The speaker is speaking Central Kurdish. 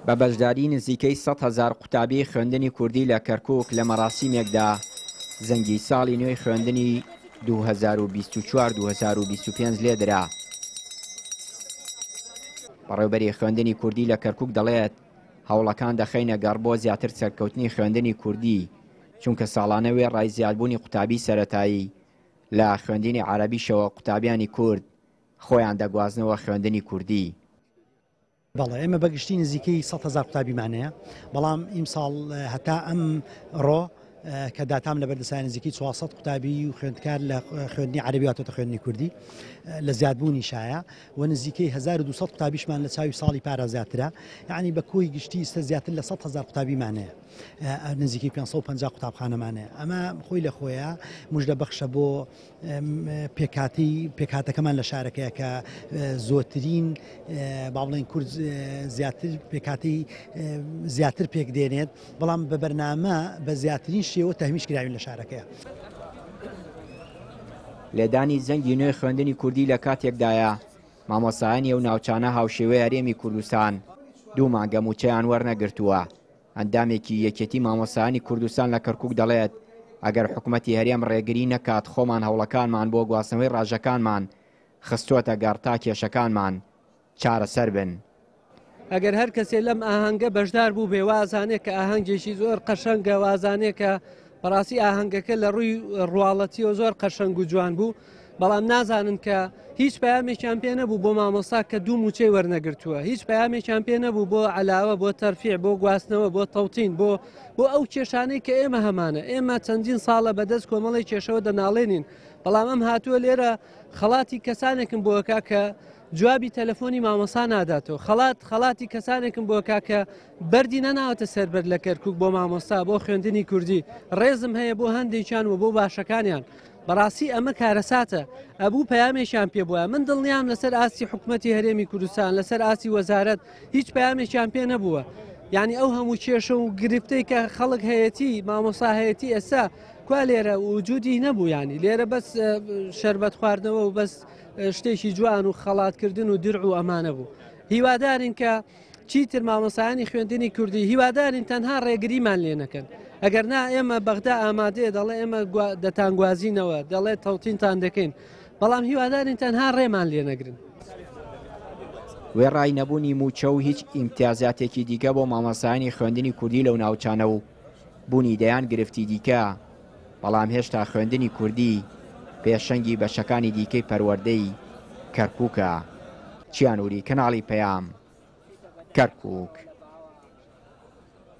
بە بەشداری نزیکەی 100,000 قوتابی خوێندنی کوردی لە کەرکووک لە مەراسیمێکدا زەنگی ساڵی نوێی خوێندنی 2024-2025 لێدرا. بەڕێوەبەری خوێندنی کوردی لە کەرکووک دەڵێت هەوڵەکان دەخەینە گەڕ بۆ زیاتر سەرکەوتنی خوێندنی کوردی، چونکە ساڵانە وێ ڕای زیادبوونی قوتابی سەرەتایی لە خوێندنی عەرەبیشەوە قوتابیانی کورد خۆیان دەگوازنەوە خوێندنی کوردی. بەڵێ ئێمە بەگشتی نزیکەی 100,000 قوتابیمانەیە، بەڵام ئیمساڵ هەتا ئەم ڕۆ کە داتام لە بەردەسای نزیکەی 400 قوتابی و خوێندکار لە خوێندنی عەرەبی هاتۆتە خوێندنی کوردی لە زیادبوونی شایە و نزیکەی 1200 قوتابیشمان لە چاوی ساڵی پارە زیاترە، یعنی بە کۆی گشتی ئێستا زیاتر لە 100,000 قوتابیمانەیە، نزیکەی 550 قوتابخانەمانەیە. ئەمە خۆی لە خۆیە موژدە بەخشە بۆ پێکهاتەکەمان لە شارەکەیە کە زۆرترین با بڵێن کورد زیاتر پێکاتی زیاتر پێک دێنێت، بەڵام بە بەرنامە بە زیاترین شێوە تەهمیشکراوین لە شارەکەیە. لێدانی زەنگی نوێی خوێندنی کوردی لە کاتێکدایە مامۆسایانی ئەو ناوچانە هاوشێوەی هەرێمی کوردستان دوو مانگە موچەیان وەرنەگرتووە. ئەندامێکی یەکێتی مامۆسایانی کوردستان لە کەرکووک دەڵێت ئەگەر حکوومەتی هەرێم ڕێگری نەکات خۆمان هەوڵەکانمان بۆ گواستنەوەی ڕاژەکانمان خستووەتە گەڕ تا کێشەکانمان چارەسەر بن. ئەگەر هەر کەسێ لەم ئاهەنگە بەشدار بوو بێ وازانێت کە ئاهەنگێکی زۆر قەشەنگە، وازانێت کە بەڕاستی ئاهەنگەکە لە ڕووی ڕواڵەتیەوە زۆر قەشەنگ و جوان بوو، بەڵام نازانن کە هیچ پەیامێکیان پێ نەبوو بۆ مامۆستا کە دوو موچەی وەرنەگرتووە، هیچ پەیامێکیان پێ نەبوو بۆ عەلاوە، بۆ تەرفیع، بۆ گواستنەوە، بۆ تەوتین، بۆ ئەو کێشانەی کە ئێمە هەمانە. ئێمە چەندین ساڵە بەدەست کۆمەڵی کێشەوە دەناڵێنین، بەڵام ئەم هاتووە لێرە خەڵاتی کەسانێکم بۆکە کە جوابی تەلەفۆنی مامۆستا ناداتەوە، خەڵاتی کەسانێکم بۆکە کە بەردی نەناوەتە سەربەر لە کەرکووک بۆ مامۆستا بۆ خوێندنی کوردی. ڕێزم هەیە بۆ هەندێکیان و بۆ باشەکانیان. بەڕاستی ئەمە کارەساتە، ئەبوو پەیامێکیان پێ بووە. من دڵنیام لەسەر ئاستی حکوومەتی هەرێمی کوردستان، لەسەر ئاستی وەزارەت هیچ پەیامێکیان پێ نەبووە. یعنی ئەو هەموو کێشە و گرفتەی کە خەڵک هەیەتی مامۆستا هەیەتی ئێستا کوا لێرە وجودی نەبوو، ینی لێرە بەس شەربەت خواردنەوە و بەس شتێکی جوان و خەڵاتکردن و درع و ئەمانە بوو. هیوادارین کە چیتر مامۆسایانی خوێندنی کوردی هیوادارین تەنها ڕێگریمان لێ نەکەن. ئەگەر نا ئێمە بەغدا ئامادەیە دەڵێ ئێمە دەتانگوازینەوە، دەڵێ تەوتینتان دەکەین، بەڵام هیوادارین تەنها ڕێمان لێ نەگرن. وێ ڕای نەبوونی موچە و هیچ ئیمتیازاتێکی دیکە بۆ مامۆسایانی خوێندنی کوردی لەو ناوچانە و بوونی دەیان گرفتی دیکە، بەڵام هێشتا خوێندنی کوردی پێشەنگی بەشەکانی دیکەی پەروەردەی کەرکووکە. چیانوری کەناڵی پەیام، کەرکووک.